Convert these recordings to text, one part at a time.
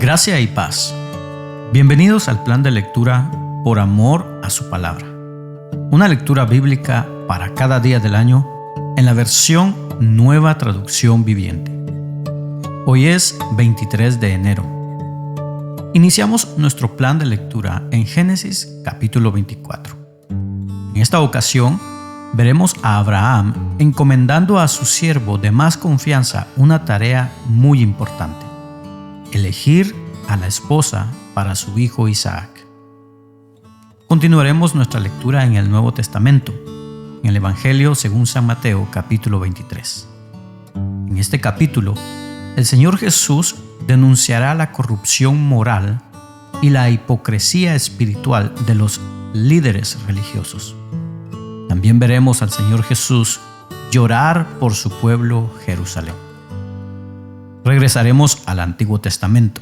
Gracia y paz. Bienvenidos al plan de lectura Por amor a su palabra. Una lectura bíblica para cada día del año en la versión Nueva Traducción Viviente. Hoy es 23 de enero. Iniciamos nuestro plan de lectura en Génesis capítulo 24. En esta ocasión veremos a Abraham encomendando a su siervo de más confianza una tarea muy importante: elegir a la esposa para su hijo Isaac. Continuaremos nuestra lectura en el Nuevo Testamento, en el Evangelio según San Mateo capítulo 23. En este capítulo, el Señor Jesús denunciará la corrupción moral y la hipocresía espiritual de los líderes religiosos. También veremos al Señor Jesús llorar por su pueblo Jerusalén. Regresaremos al Antiguo Testamento,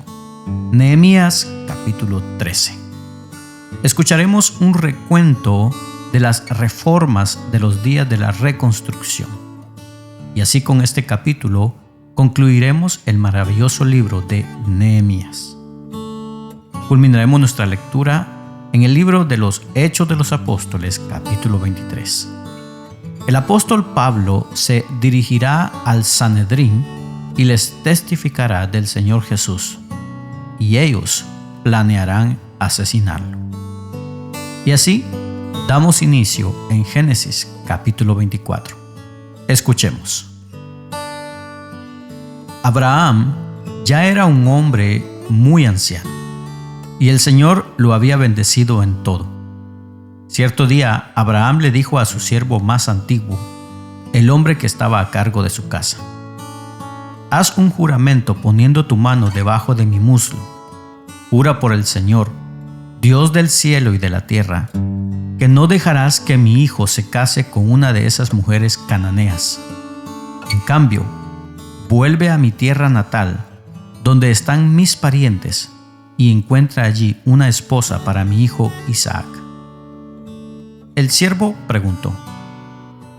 Nehemías capítulo 13. Escucharemos un recuento de las reformas de los días de la reconstrucción. Y así con este capítulo concluiremos el maravilloso libro de Nehemías. Culminaremos nuestra lectura en el libro de los Hechos de los Apóstoles capítulo 23. El apóstol Pablo se dirigirá al Sanedrín y les testificará del Señor Jesús, y ellos planearán asesinarlo. Y así damos inicio en Génesis capítulo 24. Escuchemos. Abraham ya era un hombre muy anciano, y el Señor lo había bendecido en todo. Cierto día, Abraham le dijo a su siervo más antiguo, el hombre que estaba a cargo de su casa: haz un juramento poniendo tu mano debajo de mi muslo. Jura por el Señor, Dios del cielo y de la tierra, que no dejarás que mi hijo se case con una de esas mujeres cananeas. En cambio, vuelve a mi tierra natal, donde están mis parientes, y encuentra allí una esposa para mi hijo Isaac. El siervo preguntó: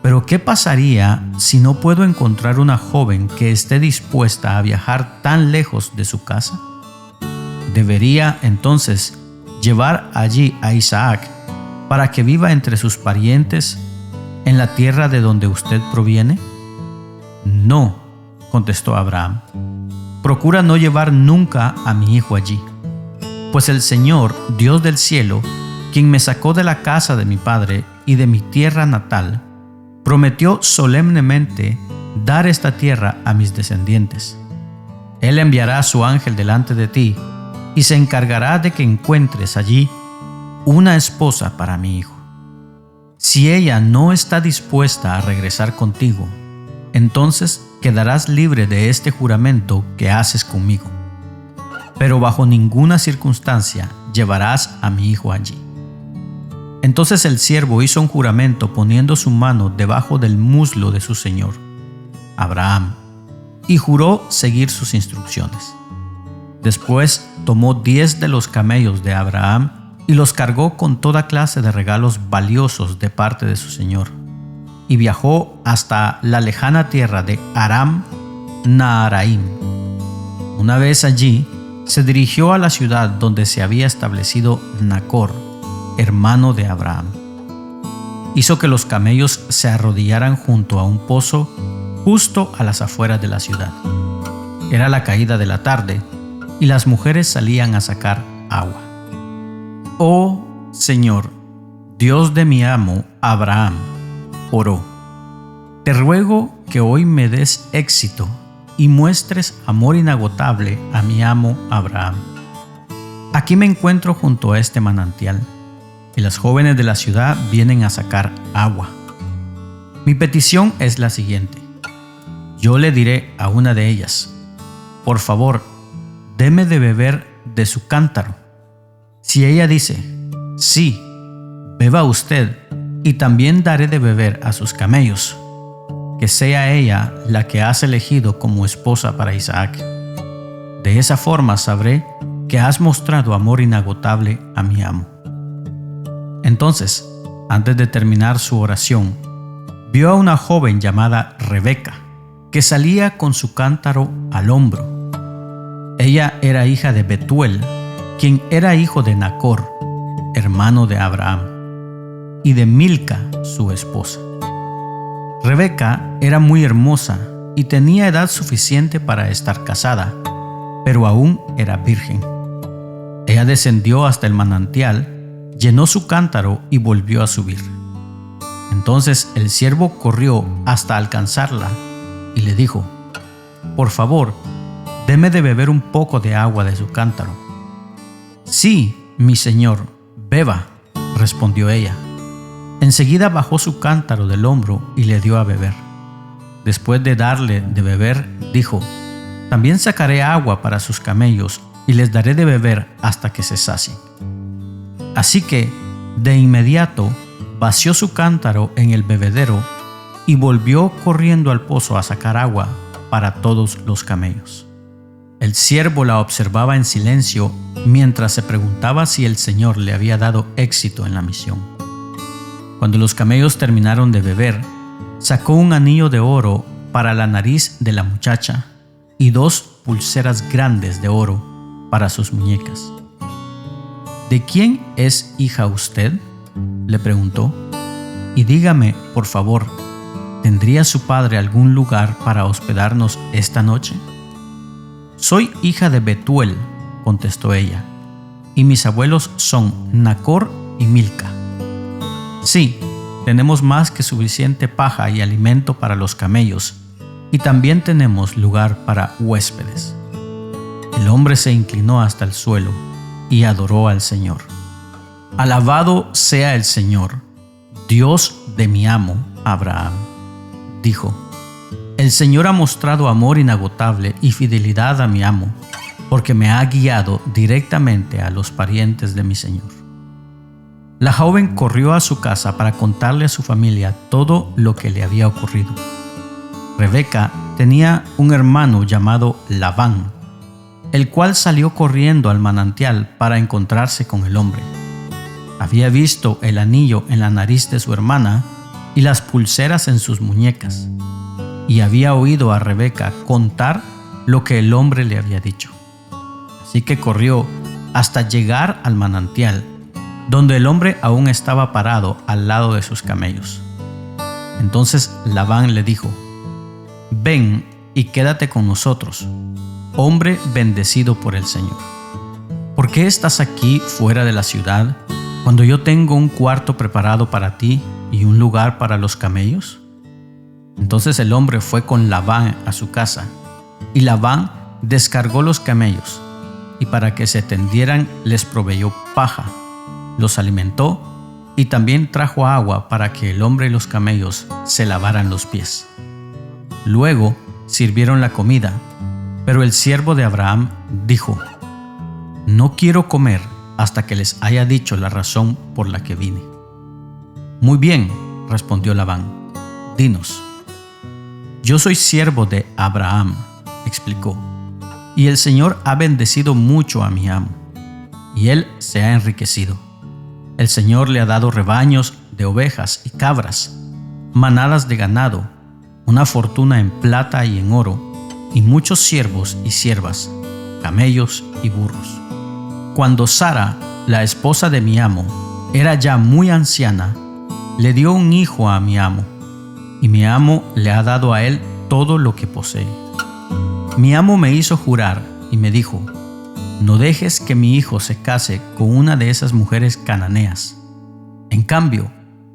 ¿pero qué pasaría si no puedo encontrar una joven que esté dispuesta a viajar tan lejos de su casa? ¿Debería entonces llevar allí a Isaac para que viva entre sus parientes en la tierra de donde usted proviene? No, contestó Abraham. Procura no llevar nunca a mi hijo allí, pues el Señor, Dios del cielo, quien me sacó de la casa de mi padre y de mi tierra natal, prometió solemnemente dar esta tierra a mis descendientes. Él enviará a su ángel delante de ti y se encargará de que encuentres allí una esposa para mi hijo. Si ella no está dispuesta a regresar contigo, entonces quedarás libre de este juramento que haces conmigo. Pero bajo ninguna circunstancia llevarás a mi hijo allí. Entonces el siervo hizo un juramento poniendo su mano debajo del muslo de su señor, Abraham, y juró seguir sus instrucciones. Después tomó 10 de los camellos de Abraham y los cargó con toda clase de regalos valiosos de parte de su señor, y viajó hasta la lejana tierra de Aram Naharaim. Una vez allí, se dirigió a la ciudad donde se había establecido Nacor, hermano de Abraham. Hizo que los camellos se arrodillaran junto a un pozo justo a las afueras de la ciudad. Era la caída de la tarde y las mujeres salían a sacar agua. Oh Señor, Dios de mi amo Abraham, oró: te ruego que hoy me des éxito y muestres amor inagotable a mi amo Abraham. Aquí me encuentro junto a este manantial, y las jóvenes de la ciudad vienen a sacar agua. Mi petición es la siguiente: yo le diré a una de ellas: por favor, deme de beber de su cántaro. Si ella dice: sí, beba usted, y también daré de beber a sus camellos, que sea ella la que has elegido como esposa para Isaac. De esa forma sabré que has mostrado amor inagotable a mi amo. Entonces, antes de terminar su oración, vio a una joven llamada Rebeca, que salía con su cántaro al hombro. Ella era hija de Betuel, quien era hijo de Nacor, hermano de Abraham, y de Milca, su esposa. Rebeca era muy hermosa y tenía edad suficiente para estar casada, pero aún era virgen. Ella descendió hasta el manantial, llenó su cántaro y volvió a subir. Entonces el siervo corrió hasta alcanzarla y le dijo: «Por favor, deme de beber un poco de agua de su cántaro». «Sí, mi señor, beba», respondió ella. Enseguida bajó su cántaro del hombro y le dio a beber. Después de darle de beber, dijo: «También sacaré agua para sus camellos y les daré de beber hasta que se sacien». Así que, de inmediato, vació su cántaro en el bebedero y volvió corriendo al pozo a sacar agua para todos los camellos. El siervo la observaba en silencio mientras se preguntaba si el Señor le había dado éxito en la misión. Cuando los camellos terminaron de beber, sacó un anillo de oro para la nariz de la muchacha y 2 pulseras grandes de oro para sus muñecas. «¿De quién es hija usted?», le preguntó. «Y dígame, por favor, ¿tendría su padre algún lugar para hospedarnos esta noche?». «Soy hija de Betuel», contestó ella, «y mis abuelos son Nacor y Milca». «Sí, tenemos más que suficiente paja y alimento para los camellos, y también tenemos lugar para huéspedes». El hombre se inclinó hasta el suelo y adoró al Señor. «Alabado sea el Señor, Dios de mi amo Abraham», dijo. «El Señor ha mostrado amor inagotable y fidelidad a mi amo, porque me ha guiado directamente a los parientes de mi Señor». La joven corrió a su casa para contarle a su familia todo lo que le había ocurrido. Rebeca tenía un hermano llamado Labán, el cual salió corriendo al manantial para encontrarse con el hombre. Había visto el anillo en la nariz de su hermana y las pulseras en sus muñecas, y había oído a Rebeca contar lo que el hombre le había dicho. Así que corrió hasta llegar al manantial, donde el hombre aún estaba parado al lado de sus camellos. Entonces Labán le dijo: «Ven y quédate con nosotros, hombre bendecido por el Señor. ¿Por qué estás aquí fuera de la ciudad, cuando yo tengo un cuarto preparado para ti y un lugar para los camellos?». Entonces el hombre fue con Labán a su casa, y Labán descargó los camellos, y para que se tendieran les proveyó paja, los alimentó y también trajo agua para que el hombre y los camellos se lavaran los pies. Luego sirvieron la comida, pero el siervo de Abraham dijo: «No quiero comer hasta que les haya dicho la razón por la que vine». «Muy bien», respondió Labán, «dinos». «Yo soy siervo de Abraham», explicó, «y el Señor ha bendecido mucho a mi amo, y él se ha enriquecido. El Señor le ha dado rebaños de ovejas y cabras, manadas de ganado, una fortuna en plata y en oro, y muchos siervos y siervas, camellos y burros. Cuando Sara, la esposa de mi amo, era ya muy anciana, le dio un hijo a mi amo, y mi amo le ha dado a él todo lo que posee. Mi amo me hizo jurar y me dijo: no dejes que mi hijo se case con una de esas mujeres cananeas. En cambio,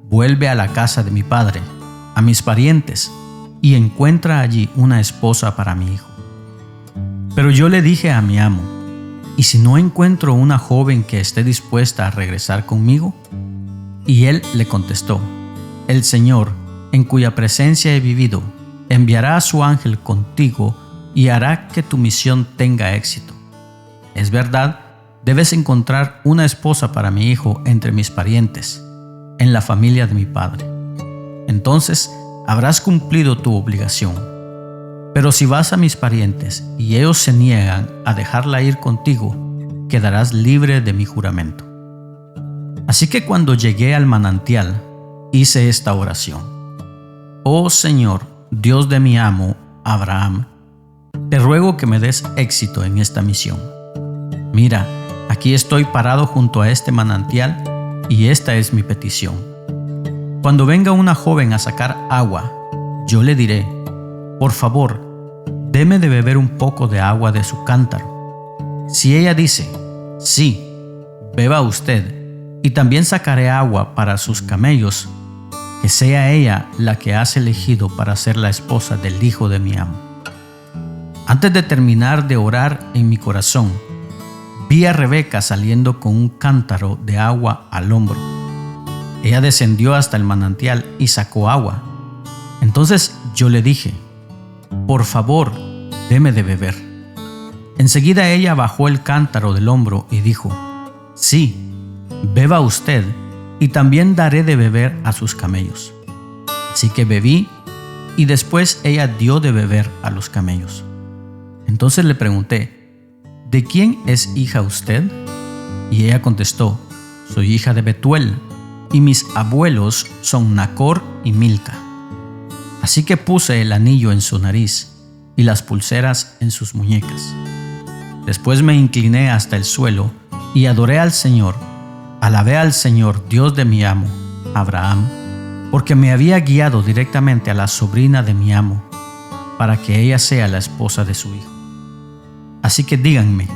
vuelve a la casa de mi padre, a mis parientes, y encuentra allí una esposa para mi hijo». Pero yo le dije a mi amo: «¿Y si no encuentro una joven que esté dispuesta a regresar conmigo?». Y él le contestó: «El Señor, en cuya presencia he vivido, enviará a su ángel contigo y hará que tu misión tenga éxito. Es verdad, debes encontrar una esposa para mi hijo entre mis parientes, en la familia de mi padre. Entonces habrás cumplido tu obligación. Pero si vas a mis parientes y ellos se niegan a dejarla ir contigo, quedarás libre de mi juramento». Así que cuando llegué al manantial, hice esta oración: «Oh Señor, Dios de mi amo Abraham, te ruego que me des éxito en esta misión. Mira, aquí estoy parado junto a este manantial y esta es mi petición. Cuando venga una joven a sacar agua, yo le diré, por favor, deme de beber un poco de agua de su cántaro. Si ella dice, sí, beba usted, y también sacaré agua para sus camellos, que sea ella la que has elegido para ser la esposa del hijo de mi amo. Antes de terminar de orar en mi corazón, vi a Rebeca saliendo con un cántaro de agua al hombro. Ella descendió hasta el manantial y sacó agua. Entonces yo le dije, por favor, deme de beber. Enseguida ella bajó el cántaro del hombro y dijo, sí, beba usted, y también daré de beber a sus camellos. Así que bebí, y después ella dio de beber a los camellos. Entonces le pregunté, ¿de quién es hija usted? Y ella contestó, soy hija de Betuel, y mis abuelos son Nacor y Milca. Así que puse el anillo en su nariz y las pulseras en sus muñecas. Después me incliné hasta el suelo y adoré al Señor. Alabé al Señor, Dios de mi amo, Abraham, porque me había guiado directamente a la sobrina de mi amo, para que ella sea la esposa de su hijo. Así que díganme,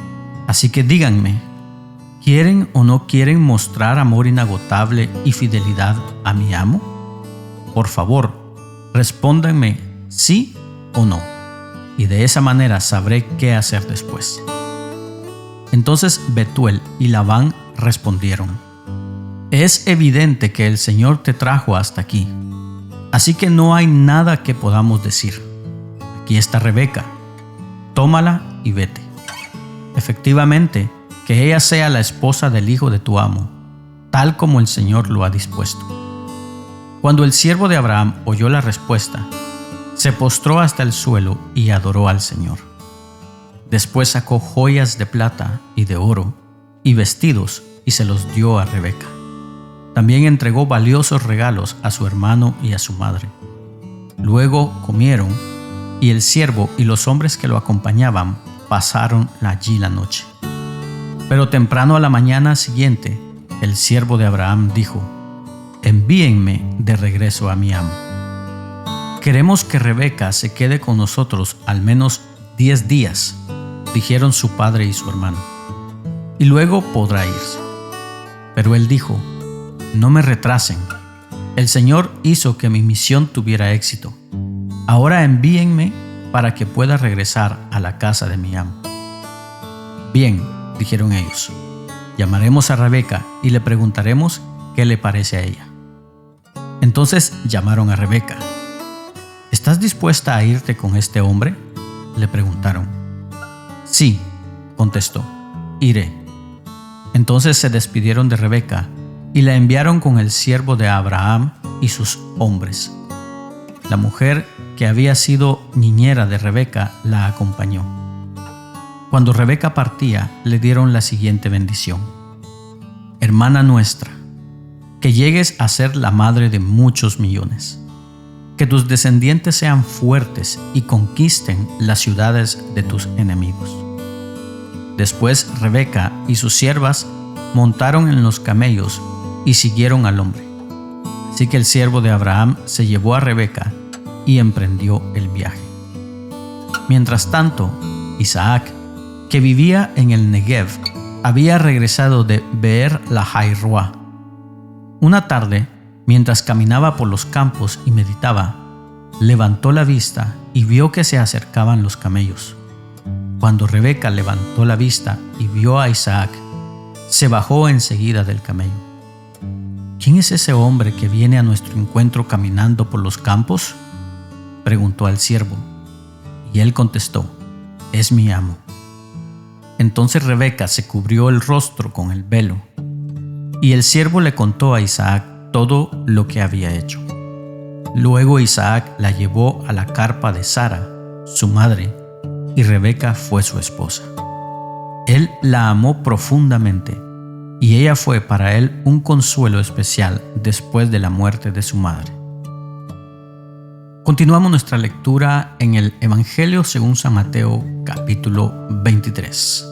¿quieren o no quieren mostrar amor inagotable y fidelidad a mi amo? Por favor, respóndanme sí o no, y de esa manera sabré qué hacer después. Entonces Betuel y Labán respondieron, es evidente que el Señor te trajo hasta aquí, así que no hay nada que podamos decir. Aquí está Rebeca, tómala y vete. Efectivamente, que ella sea la esposa del hijo de tu amo, tal como el Señor lo ha dispuesto. Cuando el siervo de Abraham oyó la respuesta, se postró hasta el suelo y adoró al Señor. Después sacó joyas de plata y de oro y vestidos y se los dio a Rebeca. También entregó valiosos regalos a su hermano y a su madre. Luego comieron, y el siervo y los hombres que lo acompañaban pasaron allí la noche. Pero temprano a la mañana siguiente, el siervo de Abraham dijo, envíenme de regreso a mi amo. Queremos que Rebeca se quede con nosotros al menos 10 días, dijeron su padre y su hermano, y luego podrá irse. Pero él dijo, no me retrasen. El Señor hizo que mi misión tuviera éxito. Ahora envíenme para que pueda regresar a la casa de mi amo. Bien, dijeron ellos, llamaremos a Rebeca y le preguntaremos qué le parece a ella. Entonces llamaron a Rebeca. ¿Estás dispuesta a irte con este hombre?, le preguntaron. Sí, contestó, iré. Entonces se despidieron de Rebeca y la enviaron con el siervo de Abraham y sus hombres. La mujer que había sido niñera de Rebeca la acompañó. Cuando Rebeca partía, le dieron la siguiente bendición: hermana nuestra, que llegues a ser la madre de muchos millones, que tus descendientes sean fuertes y conquisten las ciudades de tus enemigos. Después Rebeca y sus siervas montaron en los camellos y siguieron al hombre. Así que el siervo de Abraham se llevó a Rebeca y emprendió el viaje. Mientras tanto, Isaac, que vivía en el Negev, había regresado de Beer Lahai-Roa. Una tarde, mientras caminaba por los campos y meditaba, levantó la vista y vio que se acercaban los camellos. Cuando Rebeca levantó la vista y vio a Isaac, se bajó enseguida del camello. ¿Quién es ese hombre que viene a nuestro encuentro caminando por los campos?, preguntó al siervo. Y él contestó: es mi amo. Entonces Rebeca se cubrió el rostro con el velo, y el siervo le contó a Isaac todo lo que había hecho. Luego Isaac la llevó a la carpa de Sara, su madre, y Rebeca fue su esposa. Él la amó profundamente, y ella fue para él un consuelo especial después de la muerte de su madre. Continuamos nuestra lectura en el Evangelio según San Mateo, capítulo 23.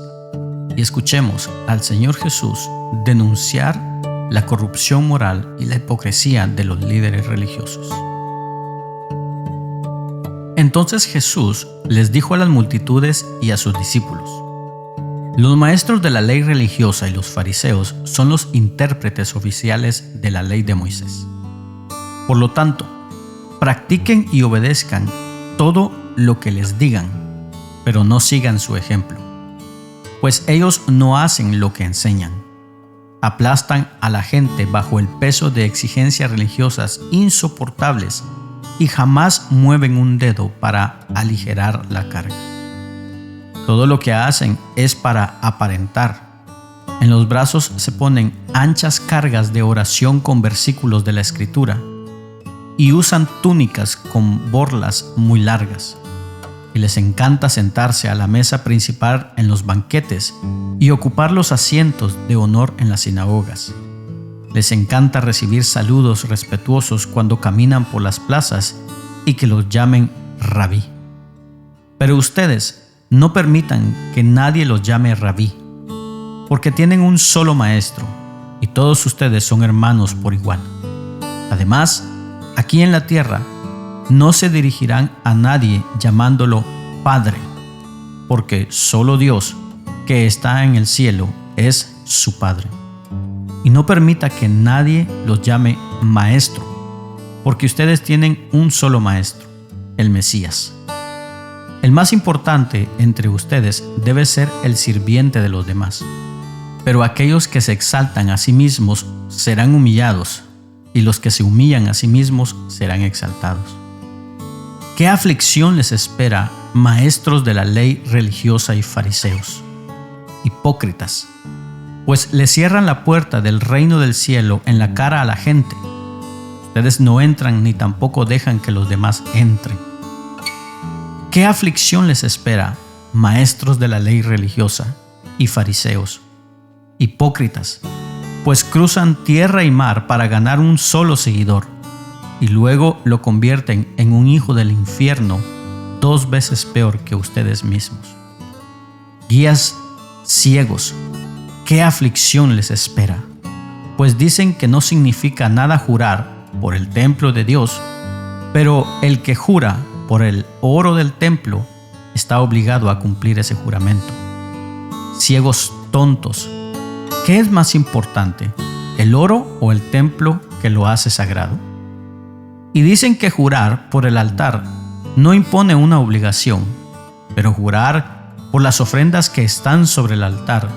Y escuchemos al Señor Jesús denunciar la corrupción moral y la hipocresía de los líderes religiosos. Entonces Jesús les dijo a las multitudes y a sus discípulos: los maestros de la ley religiosa y los fariseos son los intérpretes oficiales de la ley de Moisés. Por lo tanto, practiquen y obedezcan todo lo que les digan, pero no sigan su ejemplo, pues ellos no hacen lo que enseñan. Aplastan a la gente bajo el peso de exigencias religiosas insoportables y jamás mueven un dedo para aligerar la carga. Todo lo que hacen es para aparentar. En los brazos se ponen anchas cargas de oración con versículos de la Escritura y usan túnicas con borlas muy largas. Y les encanta sentarse a la mesa principal en los banquetes y ocupar los asientos de honor en las sinagogas. Les encanta recibir saludos respetuosos cuando caminan por las plazas y que los llamen rabí. Pero ustedes no permitan que nadie los llame rabí, porque tienen un solo maestro y todos ustedes son hermanos por igual. Además, aquí en la tierra no se dirigirán a nadie llamándolo Padre, porque solo Dios, que está en el cielo, es su Padre. Y no permita que nadie los llame Maestro, porque ustedes tienen un solo Maestro, el Mesías. El más importante entre ustedes debe ser el sirviente de los demás, pero aquellos que se exaltan a sí mismos serán humillados, y los que se humillan a sí mismos serán exaltados. ¿Qué aflicción les espera, maestros de la ley religiosa y fariseos? Hipócritas, pues le cierran la puerta del reino del cielo en la cara a la gente. Ustedes no entran ni tampoco dejan que los demás entren. ¿Qué aflicción les espera, maestros de la ley religiosa y fariseos? Hipócritas, pues cruzan tierra y mar para ganar un solo seguidor, y luego lo convierten en un hijo del infierno 2 veces peor que ustedes mismos. Guías ciegos, ¿qué aflicción les espera? Pues dicen que no significa nada jurar por el templo de Dios, pero el que jura por el oro del templo está obligado a cumplir ese juramento. Ciegos tontos, ¿qué es más importante, el oro o el templo que lo hace sagrado? Y dicen que jurar por el altar no impone una obligación, pero jurar por las ofrendas que están sobre el altar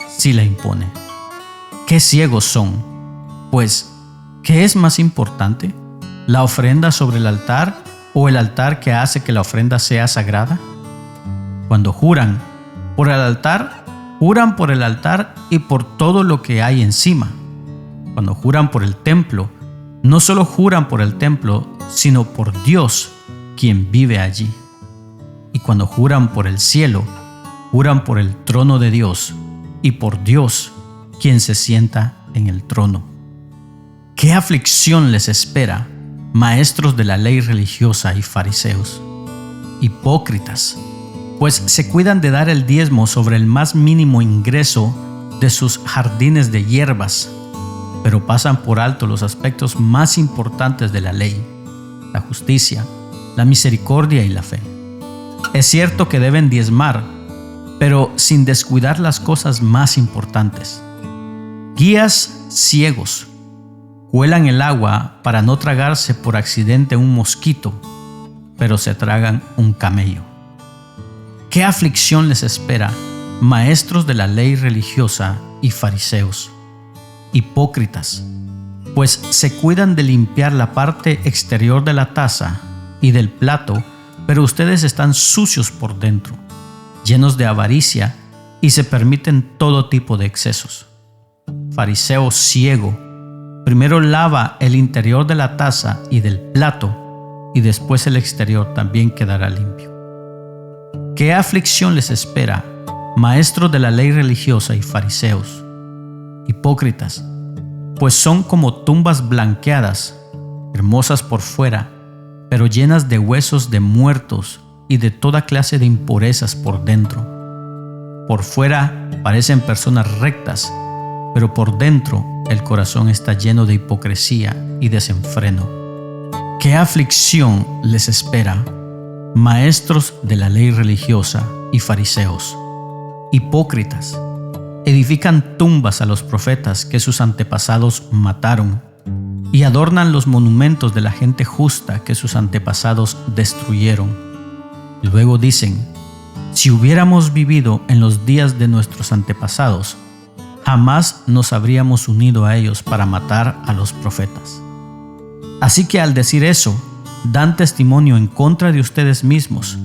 sí la impone. ¡Qué ciegos son! Pues, ¿qué es más importante, la ofrenda sobre el altar o el altar que hace que la ofrenda sea sagrada? Cuando juran por el altar, juran por el altar y por todo lo que hay encima. Cuando juran por el templo, no solo juran por el templo, sino por Dios, quien vive allí. Y cuando juran por el cielo, juran por el trono de Dios y por Dios, quien se sienta en el trono. ¿Qué aflicción les espera, maestros de la ley religiosa y fariseos? Hipócritas, pues se cuidan de dar el diezmo sobre el más mínimo ingreso de sus jardines de hierbas, pero pasan por alto los aspectos más importantes de la ley: la justicia, la misericordia y la fe. Es cierto que deben diezmar, pero sin descuidar las cosas más importantes. Guías ciegos, cuelan el agua para no tragarse por accidente un mosquito, pero se tragan un camello. ¿Qué aflicción les espera, maestros de la ley religiosa y fariseos? Hipócritas, pues se cuidan de limpiar la parte exterior de la taza y del plato, pero ustedes están sucios por dentro, llenos de avaricia y se permiten todo tipo de excesos. Fariseo ciego, primero lava el interior de la taza y del plato, y después el exterior también quedará limpio. ¿Qué aflicción les espera, maestros de la ley religiosa y fariseos? Hipócritas, pues son como tumbas blanqueadas, hermosas por fuera, pero llenas de huesos de muertos y de toda clase de impurezas por dentro. Por fuera parecen personas rectas, pero por dentro el corazón está lleno de hipocresía y desenfreno. ¿Qué aflicción les espera, maestros de la ley religiosa y fariseos, hipócritas! Edifican tumbas a los profetas que sus antepasados mataron y adornan los monumentos de la gente justa que sus antepasados destruyeron. Luego dicen: si hubiéramos vivido en los días de nuestros antepasados, jamás nos habríamos unido a ellos para matar a los profetas. Así que al decir eso, dan testimonio en contra de ustedes mismos,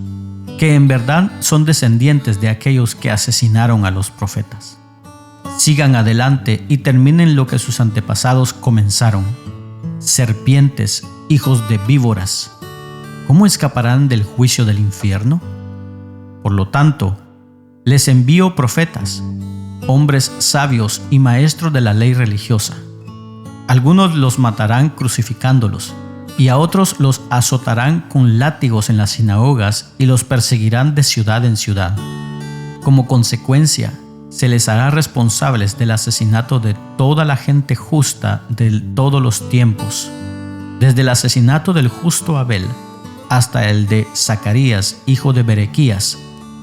que en verdad son descendientes de aquellos que asesinaron a los profetas. Sigan adelante y terminen lo que sus antepasados comenzaron. Serpientes, hijos de víboras, ¿cómo escaparán del juicio del infierno? Por lo tanto, les envío profetas, hombres sabios y maestros de la ley religiosa. Algunos los matarán crucificándolos, y a otros los azotarán con látigos en las sinagogas y los perseguirán de ciudad en ciudad. Como consecuencia, se les hará responsables del asesinato de toda la gente justa de todos los tiempos, desde el asesinato del justo Abel hasta el de Zacarías, hijo de Berequías,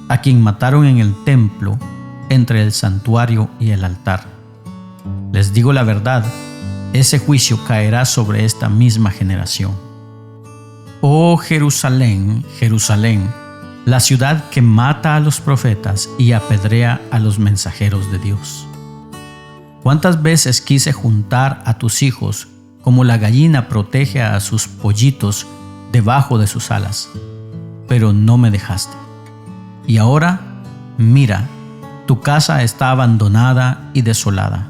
a quien mataron en el templo, entre el santuario y el altar. Les digo la verdad, ese juicio caerá sobre esta misma generación. Oh Jerusalén, Jerusalén, la ciudad que mata a los profetas y apedrea a los mensajeros de Dios. ¿Cuántas veces quise juntar a tus hijos como la gallina protege a sus pollitos debajo de sus alas? Pero no me dejaste. Y ahora, mira, tu casa está abandonada y desolada.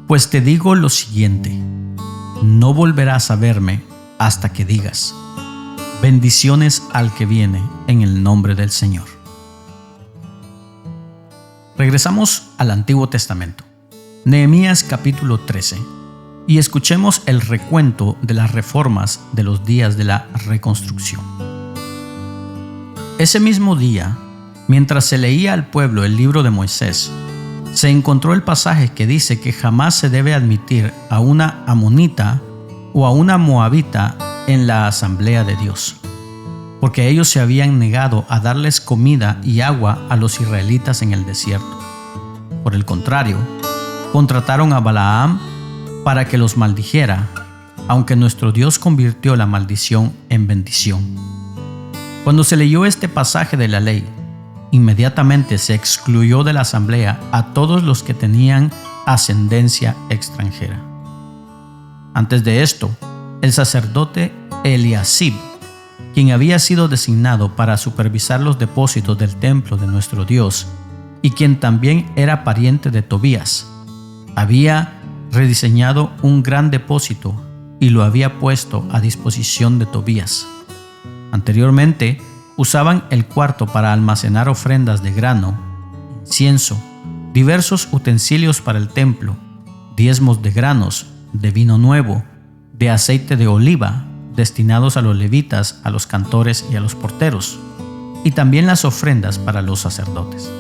Pues te digo lo siguiente: no volverás a verme hasta que digas: bendiciones al que viene en el nombre del Señor. Regresamos al Antiguo Testamento, Nehemías capítulo 13, y escuchemos el recuento de las reformas de los días de la reconstrucción. Ese mismo día, mientras se leía al pueblo el libro de Moisés, se encontró el pasaje que dice que jamás se debe admitir a una amonita o a una moabita en la asamblea de Dios, porque ellos se habían negado a darles comida y agua a los israelitas en el desierto. Por el contrario, contrataron a Balaam para que los maldijera, aunque nuestro Dios convirtió la maldición en bendición. Cuando se leyó este pasaje de la ley, inmediatamente se excluyó de la asamblea a todos los que tenían ascendencia extranjera. Antes de esto, el sacerdote Eliasib, quien había sido designado para supervisar los depósitos del templo de nuestro Dios y quien también era pariente de Tobías, había rediseñado un gran depósito y lo había puesto a disposición de Tobías. Anteriormente, usaban el cuarto para almacenar ofrendas de grano, incienso, diversos utensilios para el templo, diezmos de granos, de vino nuevo, de aceite de oliva, destinados a los levitas, a los cantores y a los porteros, y también las ofrendas para los sacerdotes.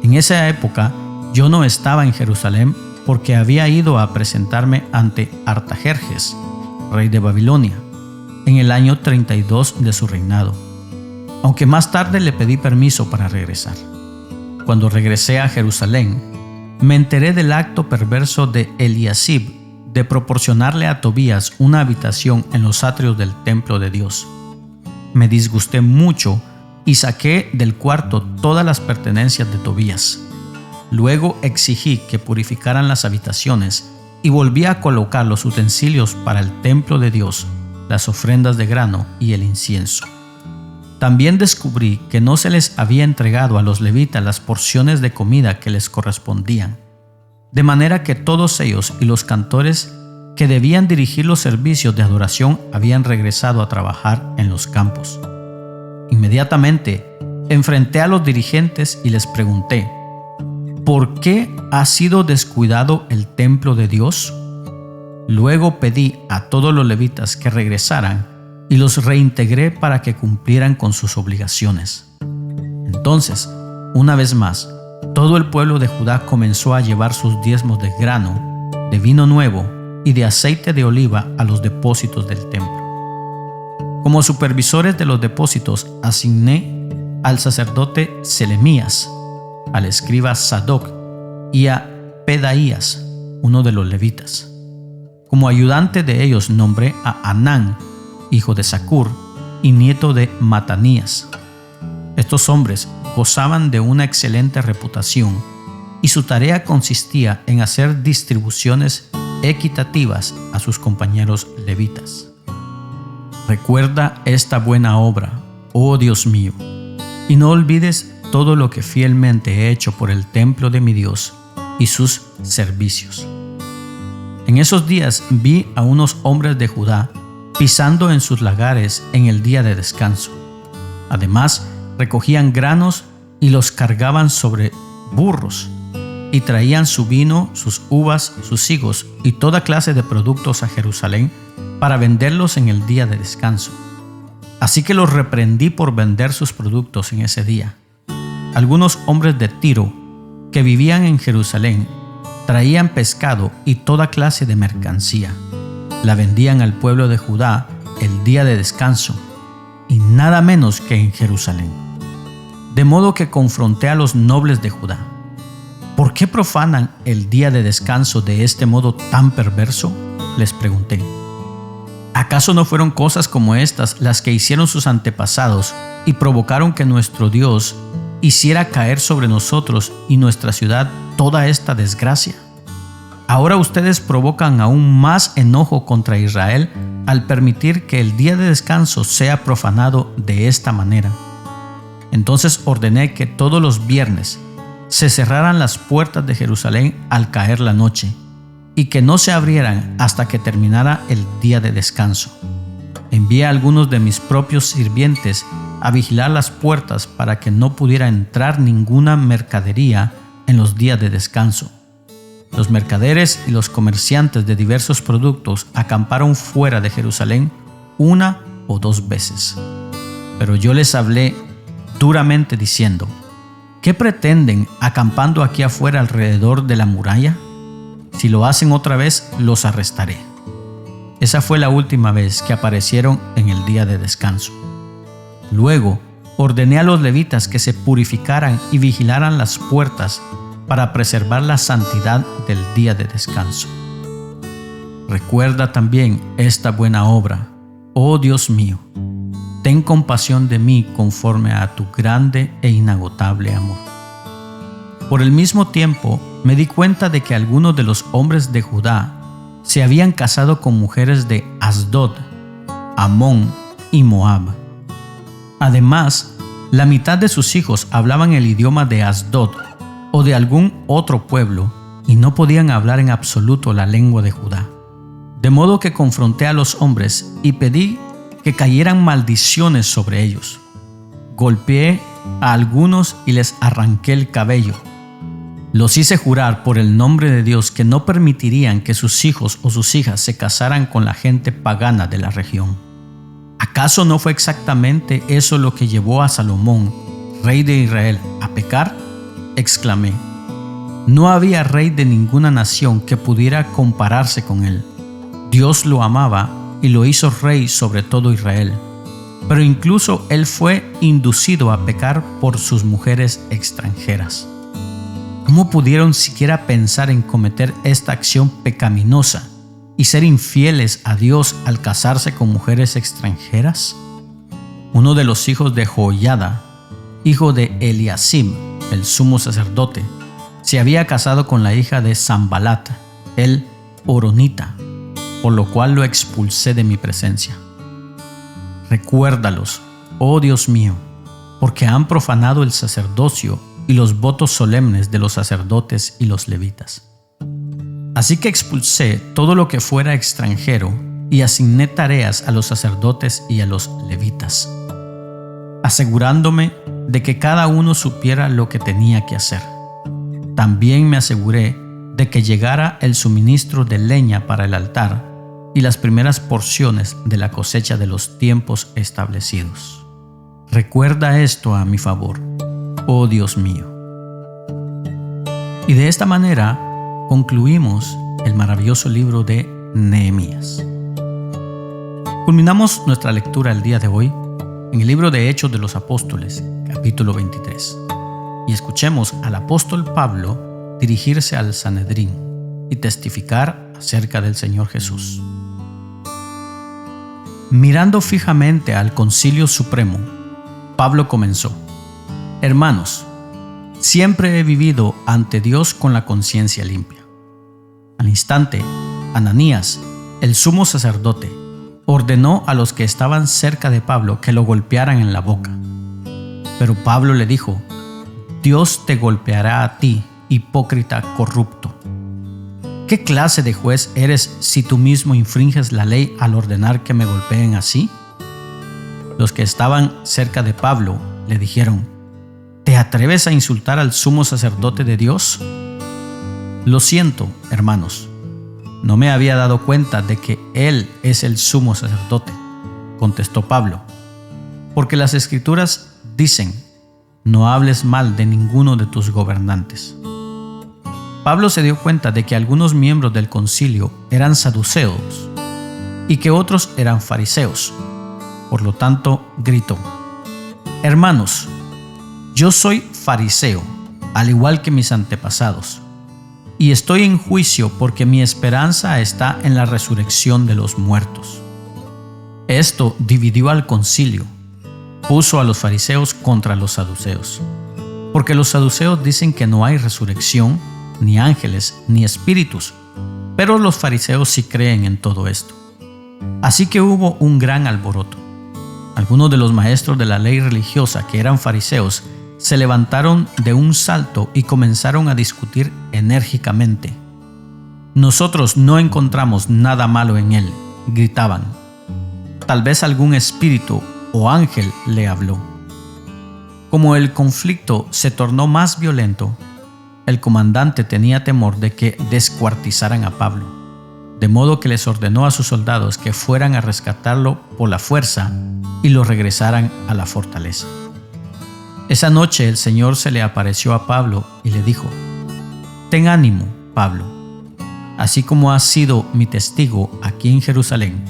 En esa época yo no estaba en Jerusalén porque había ido a presentarme ante Artajerjes, rey de Babilonia, en el año 32 de su reinado, aunque más tarde le pedí permiso para regresar. Cuando regresé a Jerusalén, me enteré del acto perverso de Eliasib de proporcionarle a Tobías una habitación en los atrios del templo de Dios. Me disgusté mucho y saqué del cuarto todas las pertenencias de Tobías. Luego exigí que purificaran las habitaciones y volví a colocar los utensilios para el templo de Dios, las ofrendas de grano y el incienso. También descubrí que no se les había entregado a los levitas las porciones de comida que les correspondían, de manera que todos ellos y los cantores que debían dirigir los servicios de adoración habían regresado a trabajar en los campos. Inmediatamente enfrenté a los dirigentes y les pregunté: ¿por qué ha sido descuidado el templo de Dios? Luego pedí a todos los levitas que regresaran y los reintegré para que cumplieran con sus obligaciones. Entonces, una vez más, todo el pueblo de Judá comenzó a llevar sus diezmos de grano, de vino nuevo y de aceite de oliva a los depósitos del templo. Como supervisores de los depósitos asigné al sacerdote Selemías, al escriba Sadoc y a Pedaías, uno de los levitas. Como ayudante de ellos nombré a Anán, hijo de Zacur y nieto de Matanías. Estos hombres gozaban de una excelente reputación y su tarea consistía en hacer distribuciones equitativas a sus compañeros levitas. Recuerda esta buena obra, oh Dios mío, y no olvides todo lo que fielmente he hecho por el templo de mi Dios y sus servicios. En esos días vi a unos hombres de Judá pisando en sus lagares en el día de descanso. Además, recogían granos y los cargaban sobre burros, y traían su vino, sus uvas, sus higos y toda clase de productos a Jerusalén para venderlos en el día de descanso. Así que los reprendí por vender sus productos en ese día. Algunos hombres de Tiro que vivían en Jerusalén traían pescado y toda clase de mercancía. La vendían al pueblo de Judá el día de descanso, y nada menos que en Jerusalén. De modo que confronté a los nobles de Judá. ¿Por qué profanan el día de descanso de este modo tan perverso?, les pregunté. ¿Acaso no fueron cosas como estas las que hicieron sus antepasados y provocaron que nuestro Dios hiciera caer sobre nosotros y nuestra ciudad toda esta desgracia? Ahora ustedes provocan aún más enojo contra Israel al permitir que el día de descanso sea profanado de esta manera. Entonces ordené que todos los viernes se cerraran las puertas de Jerusalén al caer la noche, y que no se abrieran hasta que terminara el día de descanso. Envié a algunos de mis propios sirvientes a vigilar las puertas para que no pudiera entrar ninguna mercadería en los días de descanso. Los mercaderes y los comerciantes de diversos productos acamparon fuera de Jerusalén 1 o 2 veces. Pero yo les hablé duramente diciendo: ¿qué pretenden acampando aquí afuera alrededor de la muralla? Si lo hacen otra vez, los arrestaré. Esa fue la última vez que aparecieron en el día de descanso. Luego ordené a los levitas que se purificaran y vigilaran las puertas para preservar la santidad del día de descanso. Recuerda también esta buena obra, oh Dios mío. Ten compasión de mí conforme a tu grande e inagotable amor. Por el mismo tiempo, me di cuenta de que algunos de los hombres de Judá se habían casado con mujeres de Asdod, Amón y Moab. Además, la mitad de sus hijos hablaban el idioma de Asdod o de algún otro pueblo y no podían hablar en absoluto la lengua de Judá. De modo que confronté a los hombres y pedí que cayeran maldiciones sobre ellos. Golpeé a algunos y les arranqué el cabello. Los hice jurar por el nombre de Dios que no permitirían que sus hijos o sus hijas se casaran con la gente pagana de la región. ¿Acaso no fue exactamente eso lo que llevó a Salomón, rey de Israel, a pecar?, exclamé. No había rey de ninguna nación que pudiera compararse con él. Dios lo amaba y lo hizo rey sobre todo Israel. Pero incluso él fue inducido a pecar por sus mujeres extranjeras. ¿Cómo pudieron siquiera pensar en cometer esta acción pecaminosa y ser infieles a Dios al casarse con mujeres extranjeras? Uno de los hijos de Joiada, hijo de Eliasim, el sumo sacerdote, se había casado con la hija de Sambalat, el horonita, por lo cual lo expulsé de mi presencia. Recuérdalos, oh Dios mío, porque han profanado el sacerdocio y los votos solemnes de los sacerdotes y los levitas. Así que expulsé todo lo que fuera extranjero y asigné tareas a los sacerdotes y a los levitas, asegurándome de que cada uno supiera lo que tenía que hacer. También me aseguré de que llegara el suministro de leña para el altar y las primeras porciones de la cosecha de los tiempos establecidos. Recuerda esto a mi favor, oh Dios mío. Y de esta manera concluimos el maravilloso libro de Nehemías. Culminamos nuestra lectura el día de hoy en el libro de Hechos de los Apóstoles, capítulo 23. Y escuchemos al apóstol Pablo dirigirse al Sanedrín y testificar acerca del Señor Jesús. Mirando fijamente al Concilio Supremo, Pablo comenzó: Hermanos, siempre he vivido ante Dios con la conciencia limpia. Al instante, Ananías, el sumo sacerdote, ordenó a los que estaban cerca de Pablo que lo golpearan en la boca. Pero Pablo le dijo: Dios te golpeará a ti, hipócrita corrupto. ¿Qué clase de juez eres si tú mismo infringes la ley al ordenar que me golpeen así? Los que estaban cerca de Pablo le dijeron: ¿Te atreves a insultar al sumo sacerdote de Dios? Lo siento, hermanos, no me había dado cuenta de que él es el sumo sacerdote, contestó Pablo, porque las Escrituras dicen: no hables mal de ninguno de tus gobernantes. Pablo se dio cuenta de que algunos miembros del concilio eran saduceos y que otros eran fariseos. Por lo tanto, gritó: Hermanos, yo soy fariseo, al igual que mis antepasados, y estoy en juicio porque mi esperanza está en la resurrección de los muertos. Esto dividió al concilio, puso a los fariseos contra los saduceos, porque los saduceos dicen que no hay resurrección, ni ángeles, ni espíritus, pero los fariseos sí creen en todo esto. Así que hubo un gran alboroto. Algunos de los maestros de la ley religiosa, que eran fariseos, se levantaron de un salto y comenzaron a discutir enérgicamente. Nosotros no encontramos nada malo en él, gritaban. Tal vez algún espíritu o ángel le habló. Como el conflicto se tornó más violento, el comandante tenía temor de que descuartizaran a Pablo, de modo que les ordenó a sus soldados que fueran a rescatarlo por la fuerza y lo regresaran a la fortaleza. Esa noche el Señor se le apareció a Pablo y le dijo: Ten ánimo, Pablo. Así como has sido mi testigo aquí en Jerusalén,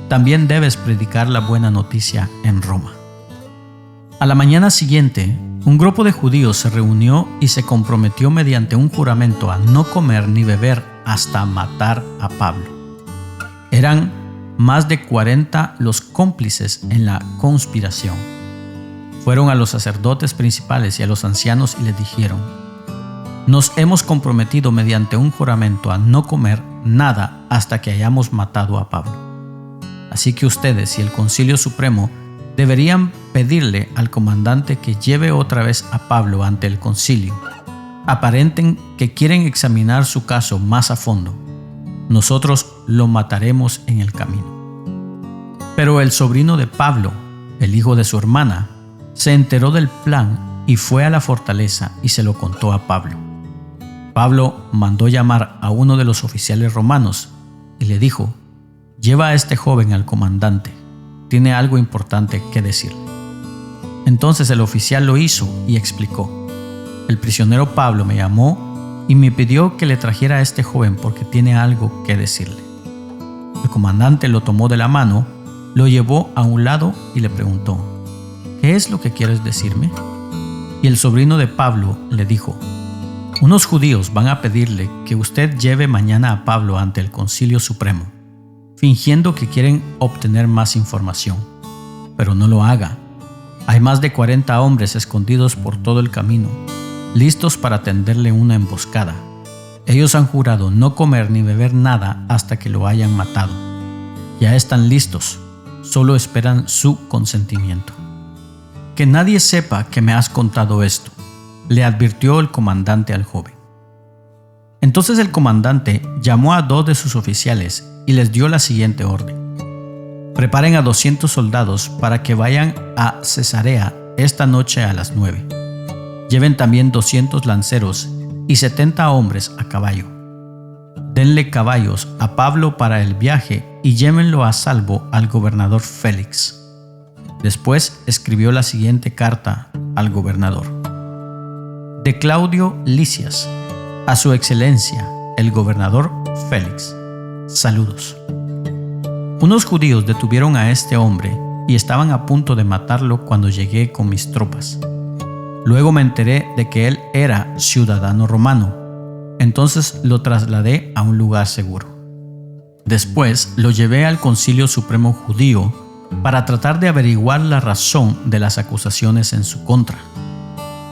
también debes predicar la buena noticia en Roma. A la mañana siguiente, un grupo de judíos se reunió y se comprometió mediante un juramento a no comer ni beber hasta matar a Pablo. Eran más de 40 los cómplices en la conspiración. Fueron a los sacerdotes principales y a los ancianos y les dijeron: Nos hemos comprometido mediante un juramento a no comer nada hasta que hayamos matado a Pablo. Así que ustedes y el Concilio Supremo deberían pedirle al comandante que lleve otra vez a Pablo ante el concilio. Aparenten que quieren examinar su caso más a fondo. Nosotros lo mataremos en el camino. Pero el sobrino de Pablo, el hijo de su hermana, se enteró del plan y fue a la fortaleza y se lo contó a Pablo. Pablo mandó llamar a uno de los oficiales romanos y le dijo: Lleva a este joven al comandante. Tiene algo importante que decirle. Entonces el oficial lo hizo y explicó: El prisionero Pablo me llamó y me pidió que le trajera a este joven porque tiene algo que decirle. El comandante lo tomó de la mano, lo llevó a un lado y le preguntó: ¿Qué es lo que quieres decirme? Y el sobrino de Pablo le dijo: Unos judíos van a pedirle que usted lleve mañana a Pablo ante el Concilio Supremo, fingiendo que quieren obtener más información. Pero no lo haga. Hay más de 40 hombres escondidos por todo el camino, listos para tenderle una emboscada. Ellos han jurado no comer ni beber nada hasta que lo hayan matado. Ya están listos, solo esperan su consentimiento. Que nadie sepa que me has contado esto, le advirtió el comandante al joven. Entonces el comandante llamó a 2 de sus oficiales y les dio la siguiente orden: Preparen a 200 soldados para que vayan a Cesarea esta noche a las 9. Lleven también 200 lanceros y 70 hombres a caballo. Denle caballos a Pablo para el viaje y llévenlo a salvo al gobernador Félix. Después escribió la siguiente carta al gobernador: de Claudio Lisias, a su excelencia, el gobernador Félix. Saludos. Unos judíos detuvieron a este hombre y estaban a punto de matarlo cuando llegué con mis tropas. Luego me enteré de que él era ciudadano romano. Entonces lo trasladé a un lugar seguro. Después lo llevé al Concilio Supremo Judío para tratar de averiguar la razón de las acusaciones en su contra.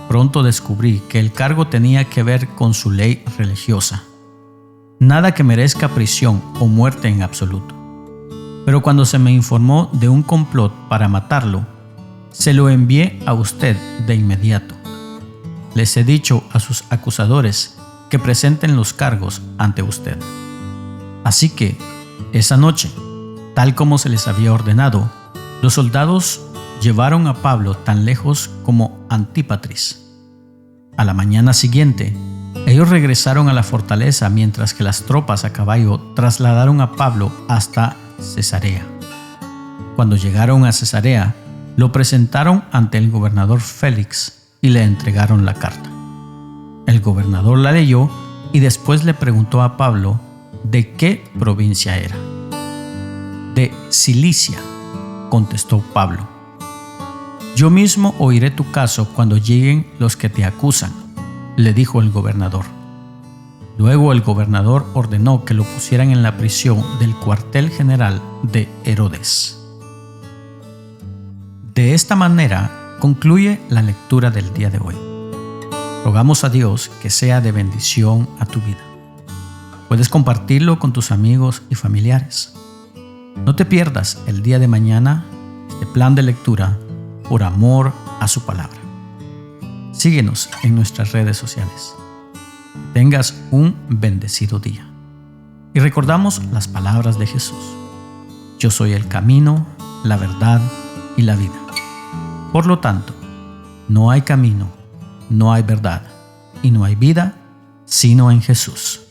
Pronto descubrí que el cargo tenía que ver con su ley religiosa. Nada que merezca prisión o muerte en absoluto. Pero cuando se me informó de un complot para matarlo, se lo envié a usted de inmediato. Les he dicho a sus acusadores que presenten los cargos ante usted. Así que, esa noche, tal como se les había ordenado, los soldados llevaron a Pablo tan lejos como Antípatris. A la mañana siguiente, ellos regresaron a la fortaleza mientras que las tropas a caballo trasladaron a Pablo hasta Cesarea. Cuando llegaron a Cesarea, lo presentaron ante el gobernador Félix y le entregaron la carta. El gobernador la leyó y después le preguntó a Pablo de qué provincia era. De Cilicia, contestó Pablo. Yo mismo oiré tu caso cuando lleguen los que te acusan, le dijo el gobernador. Luego el gobernador ordenó que lo pusieran en la prisión del cuartel general de Herodes. De esta manera concluye la lectura del día de hoy. Rogamos a Dios que sea de bendición a tu vida. Puedes compartirlo con tus amigos y familiares. No te pierdas el día de mañana este plan de lectura por amor a su palabra. Síguenos en nuestras redes sociales. Tengas un bendecido día. Y recordamos las palabras de Jesús: yo soy el camino, la verdad y la vida. Por lo tanto, no hay camino, no hay verdad y no hay vida sino en Jesús.